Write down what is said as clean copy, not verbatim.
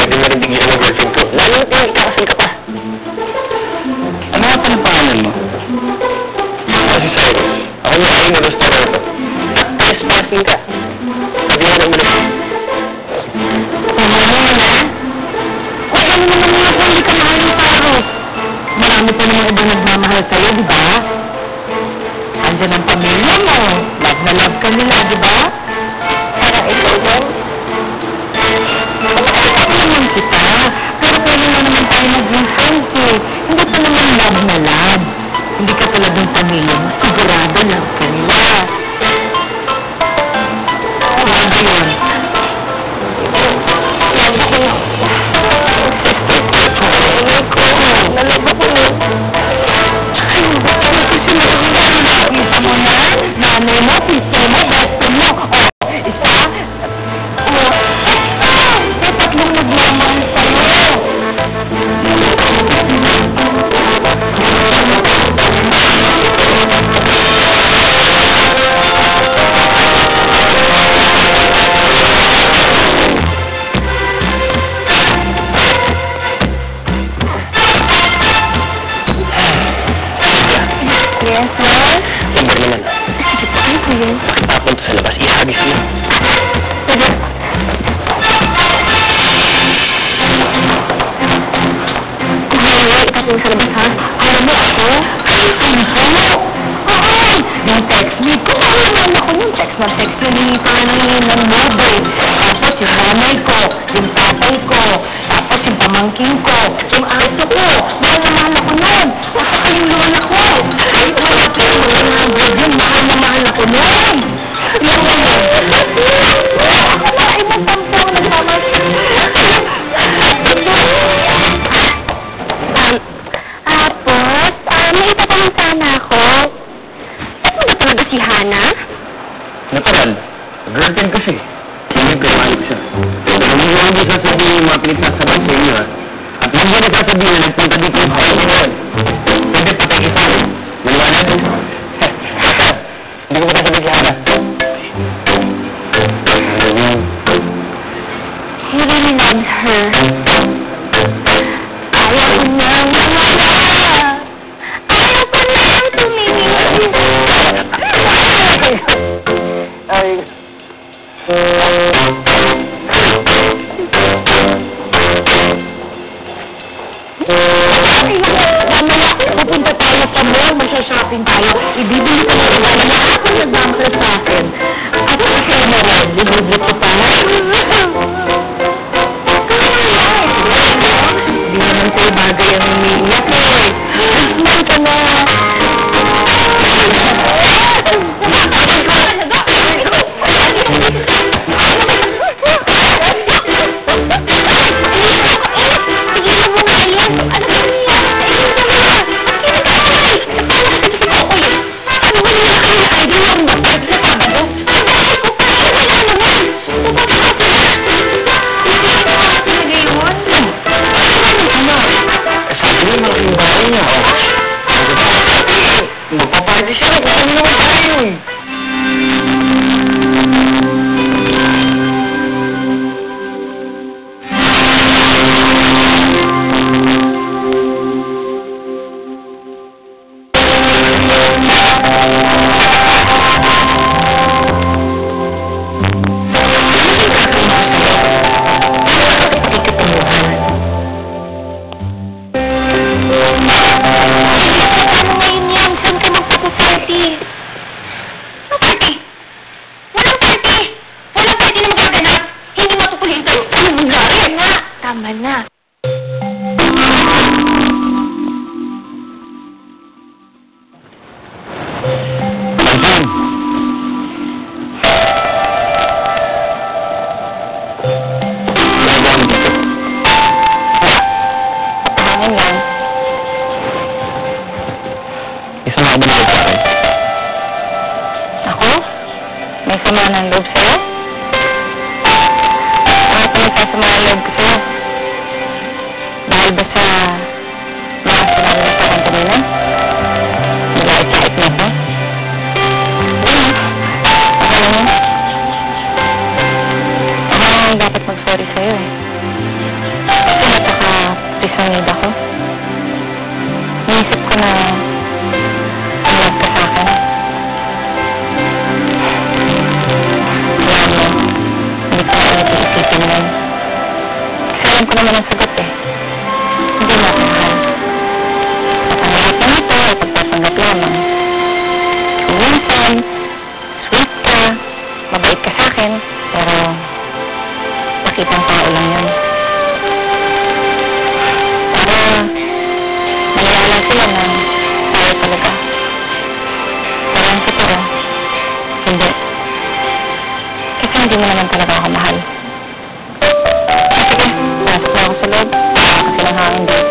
pwede marinig yun ang girlfriend ko. Lalo na ikakasal ka pa. Ano nga pa ng pangalan mo? Ako si Cyrus. Ako yung kain na restaurant. Trespassing ka. Sabi nga naman ako. Uy, ano naman nga kung hindi ka mahal ng tao? Marami pa namang ibang nagmamahal sa'yo, di ba? Andiyan ang pamilya mo. Love na love ka nila, di ba? Para ikaw lang. Ano naman kita? Pero pwede na naman tayo maging friends eh. Hindi pa naman love na love. Hindi ka talagang pamilya mo. Sigurado love ka nila. Ano ba yun? Nalaba ko na. Nakita mo na? Nanay mo, pisa mo, basta mo. O, isa? O, may tatlong nagmamahal sa'yo. Yes, sir? Lambar naman. Sige po, ano po yun? Nakitapon to sa labas. Ihagis mo. Sige. Ikaw sa labas, ha? Alam mo ako? Ano? Oo! Yung text me ko. Alam ako yung text na ng mobile. Tapos yung nanay ko, yung tatay ko, tapos yung pamangkin ko, yung aso ko. Mahal na mahal ako nun. Tapos yung lola ko. Ay, wala ko yung mahal na mahal ako nun. Yung ano? Ako na ay magtampong nagmamahal. Tapos, may itatanong sana ako. Ba't mo na talaga si Hana? Natural. Girlfriend kasi. Siyempre, mahal siya. Pero hindi ko hindi sasabihin yung mga pinagsasabat sa inyo, ha? At hindi ko sasabihin na nagpunta dito yung kaya niyo. Pwede patay isa. Maliwanag? Hindi ko ba sasabihin si Hana? He really loves her. Ayaw ko nang nawala. Ayaw ko nang tumingin. Ay. Mamaya, pupunta tayo sa mall, magsha-shopping tayo. Ibibili ko ng wala na ako nagmamahal sa akin. Ako kasi naman, libre ko pa. Hindi naman sa'yo bagay ang umiiyak eh. Asman ka na. Magpaparty siya. Kung ano naman tayo eh. Tama na. Anton! Nagawa mo dito. Hangin lang. Isang ako ba na sa akin? Ako? May sama ng loob sa'yo? Bakit may sasama ng loob ko sa'yo? Dahil ba sa mga sinabi na sa akin kanina? Nilait-lait mo ko? Ako lang yun. Ako lang dapat mag-sorry sa'yo eh. special need ako. Naisip ko na love ka sa akin. Wala mo, hindi ko na ulit isipin nun. Kasi alam ko naman ang sagot eh. Hindi mo ako mahal. Napangarap na ito ay pagpapanggap lamang. Kung minsan, sweet ka, mabait ka sa akin, pero nakitang tao lang yan. Para malala sila na tayo talaga. Parang siguro, hindi. Kasi hindi mo naman talaga ako mahal. Sige, pasok na ako sa loob. Kasi lang hangin dito.